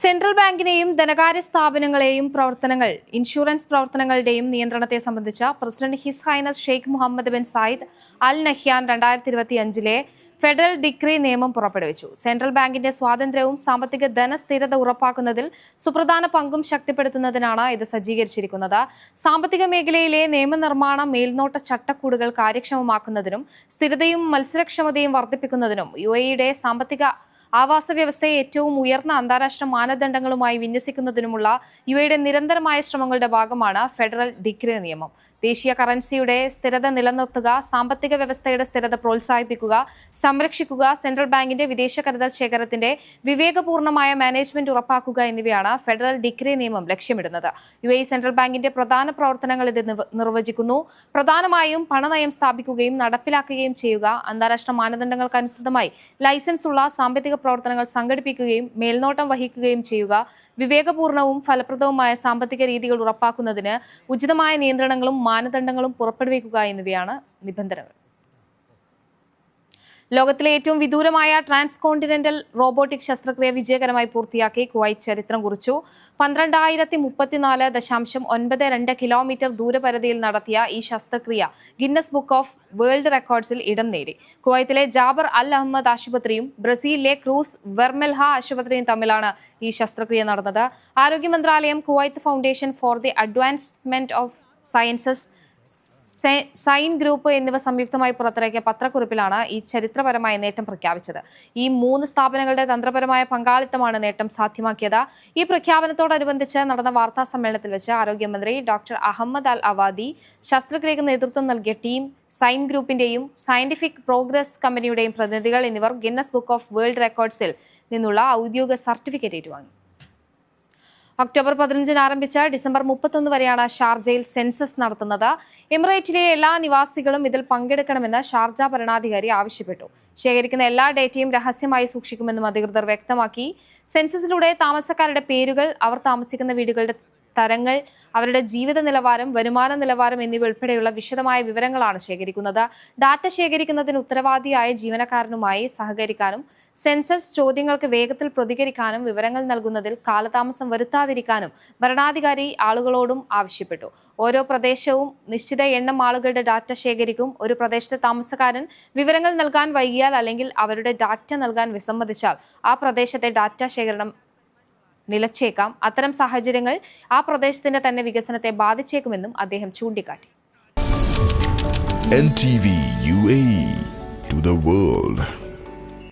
Central ബാങ്കിനെയും ധനകാര്യ സ്ഥാപനങ്ങളെയും insurance പ്രവർത്തനങ്ങളുടെയും നിയന്ത്രണത്തെ സംബന്ധിച്ച president His Highness Sheikh Mohamed bin Zayed Al Nahyan 2025 federal decree നിയമം പുറപ്പെടുവിച്ചു. സെൻട്രൽ ബാങ്കിന്റെ സ്വാതന്ത്ര്യവും സാമ്പത്തിക ധനസ്ഥിരത ഉറപ്പാക്കുന്നതിൽ സുപ്രധാന പങ്കും ശക്തിപ്പെടുത്തുന്നതിനാണ് ഇത് സജ്ജീകരിച്ചിരിക്കുന്നത്. സാമ്പത്തിക മേഖലയിലെ നിയമനിർമ്മാണ മേൽനോട്ട ചട്ടക്കൂടുകൾ കാര്യക്ഷമമാക്കുന്നതിനും സ്ഥിരതയും മത്സരക്ഷമതയും വർദ്ധിപ്പിക്കുന്നതിനും UAE സാമ്പത്തിക ആവാസ വ്യവസ്ഥയെ ഏറ്റവും ഉയർന്ന അന്താരാഷ്ട്ര മാനദണ്ഡങ്ങളുമായി വിന്യസിക്കുന്നതിനുമുള്ള UAE നിരന്തരമായ ശ്രമങ്ങളുടെ ഭാഗമാണ് ഫെഡറൽ ഡിക്രി നിയമം. ദേശീയ കറൻസിയുടെ സ്ഥിരത നിലനിർത്തുക, സാമ്പത്തിക വ്യവസ്ഥയുടെ സ്ഥിരത പ്രോത്സാഹിപ്പിക്കുക, സംരക്ഷിക്കുക, സെൻട്രൽ ബാങ്കിന്റെ വിദേശ കരുതൽ ശേഖരത്തിന്റെ വിവേകപൂർണമായ മാനേജ്മെന്റ് ഉറപ്പാക്കുക എന്നിവയാണ് ഫെഡറൽ ഡിക്രി നിയമം ലക്ഷ്യമിടുന്നത്. UAE സെൻട്രൽ ബാങ്കിന്റെ പ്രധാന പ്രവർത്തനങ്ങൾ ഇത് നിർവചിക്കുന്നു. പ്രധാനമായും പണനയം സ്ഥാപിക്കുകയും നടപ്പിലാക്കുകയും ചെയ്യുക, അന്താരാഷ്ട്ര മാനദണ്ഡങ്ങൾക്കനുസൃതമായി ലൈസൻസ് ഉള്ള സാമ്പത്തിക പ്രവർത്തനങ്ങൾ സംഘടിപ്പിക്കുകയും മേൽനോട്ടം വഹിക്കുകയും ചെയ്യുക, വിവേകപൂർണവും ഫലപ്രദവുമായ സാമ്പത്തിക രീതികൾ ഉറപ്പാക്കുന്നതിന് ഉചിതമായ നിയന്ത്രണങ്ങളും മാനദണ്ഡങ്ങളും പുറപ്പെടുവിക്കുക എന്നിവയാണ് നിബന്ധനകൾ. ലോകത്തിലെ ഏറ്റവും വിദൂരമായ ട്രാൻസ്കോണ്ടിനെന്റൽ റോബോട്ടിക് ശസ്ത്രക്രിയ വിജയകരമായി പൂർത്തിയാക്കി കുവൈറ്റ് ചരിത്രം കുറിച്ചു. 12034.92 കിലോമീറ്റർ ദൂരപരിധിയിൽ നടത്തിയ ഈ ശസ്ത്രക്രിയ ഗിന്നസ് ബുക്ക് ഓഫ് വേൾഡ് റെക്കോർഡ്സിൽ ഇടം നേടി. കുവൈത്തിലെ ജാബർ അൽ അഹമ്മദ് ആശുപത്രിയും ബ്രസീലിലെ ക്രൂസ് വെർമെൽഹ ആശുപത്രിയും തമ്മിലാണ് ഈ ശസ്ത്രക്രിയ നടന്നത്. ആരോഗ്യ മന്ത്രാലയം, Kuwait Foundation for the Advancement of Sciences, Zain Group എന്നിവ സംയുക്തമായി പുറത്തിറക്കിയ പത്രക്കുറിപ്പിലാണ് ഈ ചരിത്രപരമായ നേട്ടം പ്രഖ്യാപിച്ചത്. ഈ 3 സ്ഥാപനങ്ങളുടെ തന്ത്രപരമായ പങ്കാളിത്തമാണ് നേട്ടം സാധ്യമാക്കിയത്. ഈ പ്രഖ്യാപനത്തോടനുബന്ധിച്ച് നടന്ന വാർത്താ സമ്മേളനത്തിൽ വെച്ച് ആരോഗ്യമന്ത്രി ഡോക്ടർ അഹമ്മദ് അൽ അവാദി, ശസ്ത്രക്രിയക്ക് നേതൃത്വം നൽകിയ ടീം, സൈൻ ഗ്രൂപ്പിന്റെയും സയന്റിഫിക് പ്രോഗ്രസ് കമ്പനിയുടെയും പ്രതിനിധികൾ എന്നിവർ ഗിന്നസ് ബുക്ക് ഓഫ് വേൾഡ് റെക്കോർഡ്സിൽ നിന്നുള്ള ഔദ്യോഗിക സർട്ടിഫിക്കറ്റ് ഏറ്റുവാങ്ങി. ഒക്ടോബർ 15 ആരംഭിച്ച് ഡിസംബർ 31 വരെയാണ് ഷാർജയിൽ സെൻസസ് നടത്തുന്നത്. എമിറേറ്റിലെ എല്ലാ നിവാസികളും ഇതിൽ പങ്കെടുക്കണമെന്ന് ഷാർജ ഭരണാധികാരി ആവശ്യപ്പെട്ടു. ശേഖരിക്കുന്ന എല്ലാ ഡേറ്റയും രഹസ്യമായി സൂക്ഷിക്കുമെന്നും അധികൃതർ വ്യക്തമാക്കി. സെൻസസിലൂടെ താമസക്കാരുടെ പേരുകൾ, അവർ താമസിക്കുന്ന വീടുകളുടെ തരങ്ങൾ, അവരുടെ ജീവിത നിലവാരം, വരുമാന നിലവാരം എന്നിവ ഉൾപ്പെടെയുള്ള വിശദമായ വിവരങ്ങളാണ് ശേഖരിക്കുന്നത്. ഡാറ്റ ശേഖരിക്കുന്നതിന് ഉത്തരവാദിയായ ജീവനക്കാരനുമായി സഹകരിക്കാനും സെൻസസ് ചോദ്യങ്ങൾക്ക് വേഗത്തിൽ പ്രതികരിക്കാനും വിവരങ്ങൾ നൽകുന്നതിൽ കാലതാമസം വരുത്താതിരിക്കാനും ഭരണാധികാരി ആളുകളോടും ആവശ്യപ്പെട്ടു. ഓരോ പ്രദേശവും നിശ്ചിത എണ്ണം ആളുകളുടെ ഡാറ്റ ശേഖരിക്കും. ഒരു പ്രദേശത്തെ താമസക്കാരൻ വിവരങ്ങൾ നൽകാൻ വൈകിയാൽ അല്ലെങ്കിൽ അവരുടെ ഡാറ്റ നൽകാൻ വിസമ്മതിച്ചാൽ ആ പ്രദേശത്തെ ഡാറ്റ ശേഖരണം നിലച്ചേക്കാം. അത്തരം സാഹചര്യങ്ങൾ ആ പ്രദേശത്തിന്റെ തന്നെ വികസനത്തെ ബാധിച്ചേക്കുമെന്നും അദ്ദേഹം ചൂണ്ടിക്കാട്ടി. NTV UAE to the world.